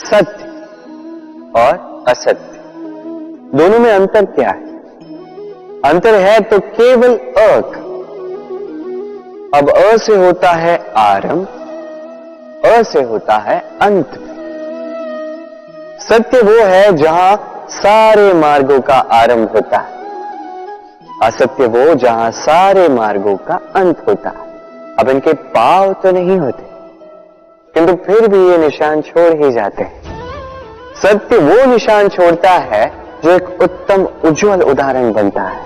सत्य और असत्य, दोनों में अंतर क्या है? अंतर है तो केवल अ का। अब अ से होता है आरंभ, अ से होता है अंत। सत्य वो है जहां सारे मार्गों का आरंभ होता है, असत्य वो जहां सारे मार्गों का अंत होता है। अब इनके पांव तो नहीं होते, किंतु फिर भी ये निशान छोड़ ही जाते हैं। सत्य वो निशान छोड़ता है जो एक उत्तम उज्जवल उदाहरण बनता है,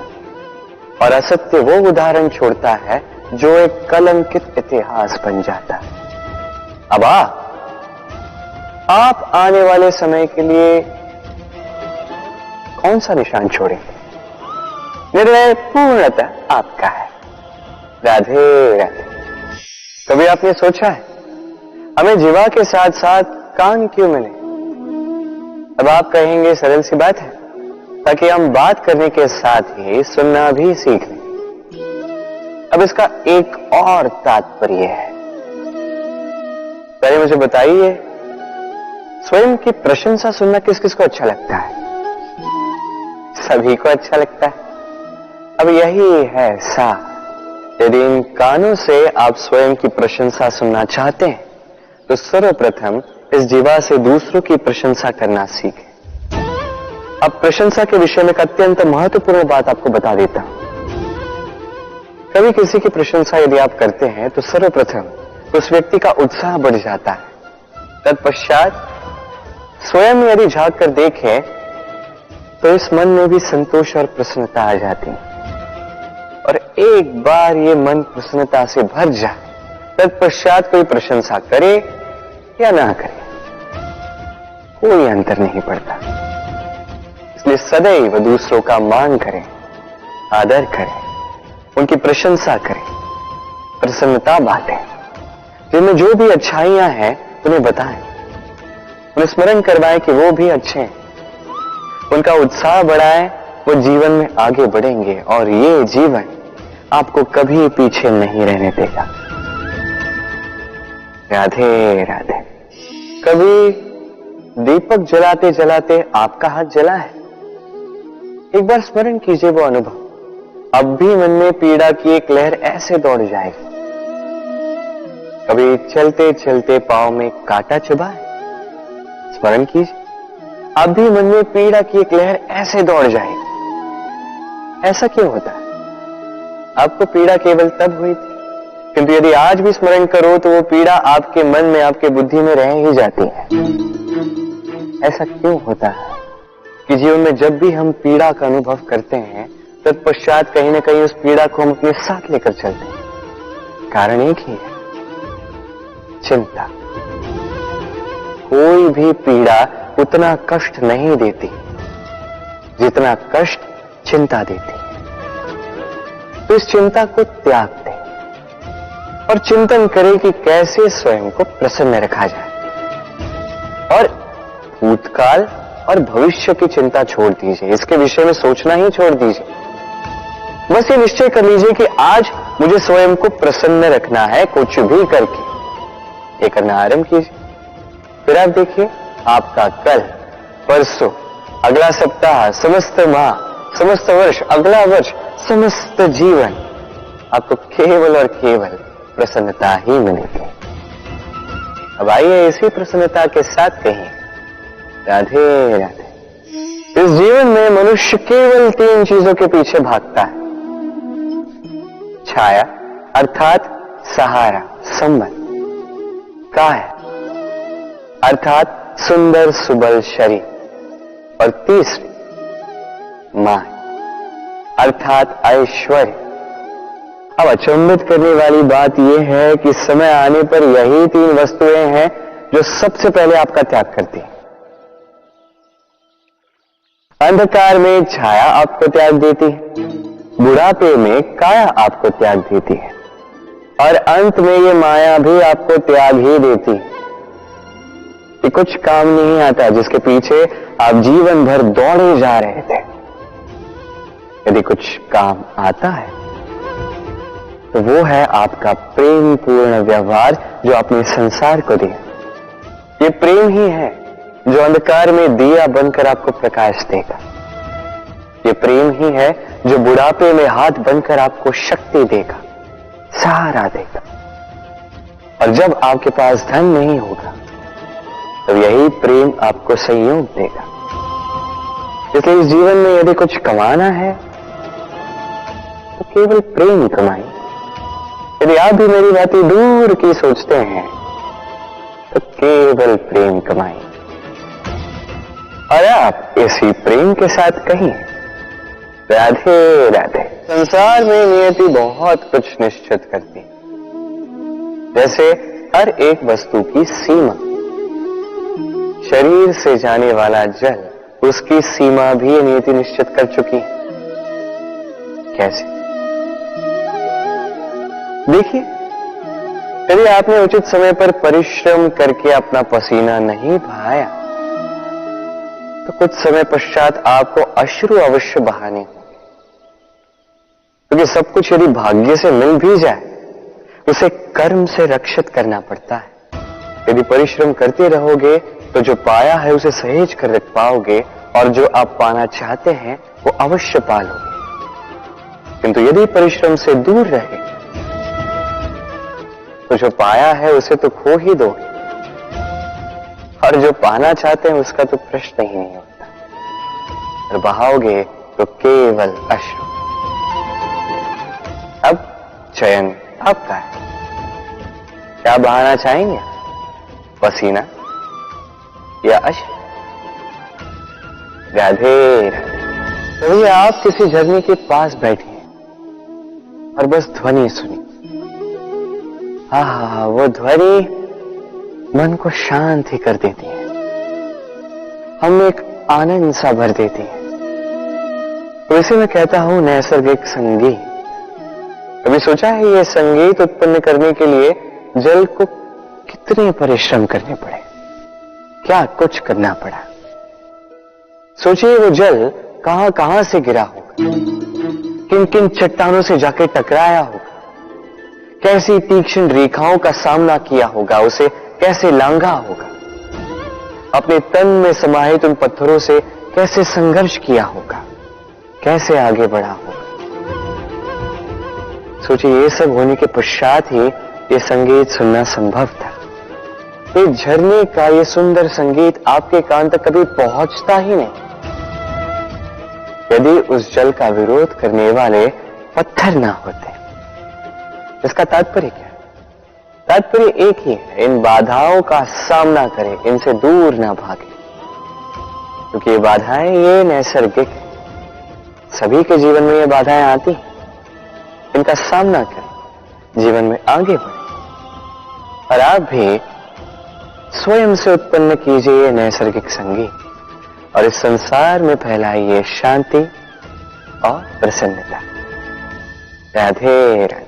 और असत्य वो उदाहरण छोड़ता है जो एक कलंकित इतिहास बन जाता है। अब आप आने वाले समय के लिए कौन सा निशान छोड़ेंगे? निर्णय पूर्णतः आपका है। राधे राधे। कभी आपने सोचा है हमें जीवा के साथ साथ कान क्यों मिले? अब आप कहेंगे सरल सी बात है, ताकि हम बात करने के साथ ही सुनना भी सीख लें। अब इसका एक और तात्पर्य है। पहले मुझे बताइए, स्वयं की प्रशंसा सुनना किस किस को अच्छा लगता है? सभी को अच्छा लगता है। अब यही है सार। यदि इन कानों से आप स्वयं की प्रशंसा सुनना चाहते हैं तो सर्वप्रथम इस जीवा से दूसरों की प्रशंसा करना सीखें। अब प्रशंसा के विषय में एक अत्यंत महत्वपूर्ण बात आपको बता देता हूं। कभी किसी की प्रशंसा यदि आप करते हैं तो सर्वप्रथम उस व्यक्ति का उत्साह बढ़ जाता है। तत्पश्चात स्वयं यदि झांक कर देखें तो इस मन में भी संतोष और प्रसन्नता आ जाती है, और एक बार ये मन प्रसन्नता से भर जाए, तत्पश्चात कोई प्रशंसा करे या ना करे, कोई अंतर नहीं पड़ता। इसलिए सदैव दूसरों का मान करें, आदर करें, उनकी प्रशंसा करें, प्रसन्नता बांटें। जिनमें जो भी अच्छाइयां हैं उन्हें बताएं, उन्हें स्मरण करवाएं कि वो भी अच्छे हैं, उनका उत्साह बढ़ाएं, वो जीवन में आगे बढ़ेंगे और ये जीवन आपको कभी पीछे नहीं रहने देगा। राधे राधे। कभी दीपक जलाते जलाते आपका हाथ जला है? एक बार स्मरण कीजिए वो अनुभव। अब भी मन में पीड़ा की एक लहर ऐसे दौड़ जाएगी। कभी चलते चलते पांव में कांटा चुभा है? स्मरण कीजिए, अब भी मन में पीड़ा की एक लहर ऐसे दौड़ जाएगी। ऐसा क्यों होता है? आपको पीड़ा केवल तब हुई थी, किंतु यदि आज भी स्मरण करो तो वो पीड़ा आपके मन में, आपके बुद्धि में रह ही जाती है। ऐसा क्यों होता है कि जीवन में जब भी हम पीड़ा का अनुभव करते हैं, तत्पश्चात कहीं ना कहीं उस पीड़ा को हम अपने साथ लेकर चलते हैं? कारण एक ही है, चिंता। कोई भी पीड़ा उतना कष्ट नहीं देती जितना कष्ट चिंता देती। तो इस चिंता को त्याग दें और चिंतन करें कि कैसे स्वयं को प्रसन्न रखा जाए। और भूतकाल और भविष्य की चिंता छोड़ दीजिए, इसके विषय में सोचना ही छोड़ दीजिए। बस ये निश्चय कर लीजिए कि आज मुझे स्वयं को प्रसन्न रखना है, कुछ भी करके। ये करना आरंभ कीजिए। फिर आप देखिए, आपका कल, परसों, अगला सप्ताह, समस्त माह, समस्त वर्ष, अगला वर्ष, समस्त जीवन आपको केवल और केवल प्रसन्नता ही मिलेगी। अब आइए इसी प्रसन्नता के साथ कहें राधे राधे। इस जीवन में मनुष्य केवल 3 चीजों के पीछे भागता है। छाया अर्थात सहारा, संबंध। काया अर्थात सुंदर सुबल शरीर, और तीसरी माया अर्थात ऐश्वर्य। अब अचंभित करने वाली बात यह है कि समय आने पर यही 3 वस्तुएं हैं जो सबसे पहले आपका त्याग करती हैं। अंधकार में छाया आपको त्याग देती है, बुढ़ापे में काया आपको त्याग देती है, और अंत में ये माया भी आपको त्याग ही देती है। ये कुछ काम नहीं आता जिसके पीछे आप जीवन भर दौड़े जा रहे थे। यदि कुछ काम आता है तो वो है आपका प्रेम पूर्ण व्यवहार जो आपने संसार को दिया। ये प्रेम ही है जो अंधकार में दिया बनकर आपको प्रकाश देगा। ये प्रेम ही है जो बुढ़ापे में हाथ बनकर आपको शक्ति देगा, सहारा देगा। और जब आपके पास धन नहीं होगा तो यही प्रेम आपको संयोग देगा। इसलिए इस जीवन में यदि कुछ कमाना है तो केवल प्रेम कमाएं। यदि आप भी मेरी बातें दूर की सोचते हैं तो केवल प्रेम कमाएं। और आप इसी प्रेम के साथ कहीं राधे राधे। संसार में नियति बहुत कुछ निश्चित करती है, जैसे हर एक वस्तु की सीमा। शरीर से जाने वाला जल, उसकी सीमा भी नियति निश्चित कर चुकी है। कैसे? देखिए, यदि आपने उचित समय पर परिश्रम करके अपना पसीना नहीं बहाया तो कुछ समय पश्चात आपको अश्रु अवश्य बहाने होंगे, क्योंकि सब कुछ यदि भाग्य से मिल भी जाए उसे कर्म से रक्षित करना पड़ता है। यदि परिश्रम करते रहोगे तो जो पाया है उसे सहेज कर रख पाओगे, और जो आप पाना चाहते हैं वो अवश्य पालोगे। किंतु यदि परिश्रम से दूर रहे तो जो पाया है उसे तो खो ही दोगे, और जो पाना चाहते हैं उसका तो प्रश्न ही नहीं होता। और बहाओगे तो केवल अश्रु। अब चयन आपका है, क्या बहाना चाहेंगे? पसीना या अश्रु? राधे राधे। तभी आप किसी झरने के पास बैठे हैं और बस ध्वनि सुनी। हाँ, वो ध्वनि मन को शांत ही कर देती है, हम एक आनंद सा भर देती है। तो इसे मैं कहता हूं नैसर्गिक संगीत। कभी सोचा है ये संगीत उत्पन्न करने के लिए जल को कितने परिश्रम करने पड़े, क्या कुछ करना पड़ा? सोचिए वो जल कहां कहां से गिरा होगा, किन किन चट्टानों से जाके टकराया होगा, कैसी तीक्ष्ण रेखाओं का सामना किया होगा, उसे कैसे लांघा होगा, अपने तन में समाहित उन पत्थरों से कैसे संघर्ष किया होगा, कैसे आगे बढ़ा होगा। सोचिए ये सब होने के पश्चात ही ये संगीत सुनना संभव था। इस झरने का ये सुंदर संगीत आपके कान तक कभी पहुंचता ही नहीं यदि उस जल का विरोध करने वाले पत्थर ना होते। इसका तात्पर्य क्या है? तात्पर्य एक ही है, इन बाधाओं का सामना करें, इनसे दूर ना भागे, क्योंकि ये बाधाएं ये नैसर्गिक है। सभी के जीवन में ये बाधाएं आती हैं, इनका सामना करें, जीवन में आगे बढ़े। और आप भी स्वयं से उत्पन्न कीजिए ये नैसर्गिक संगीत और इस संसार में फैलाइए शांति और प्रसन्नता। राधे राधे।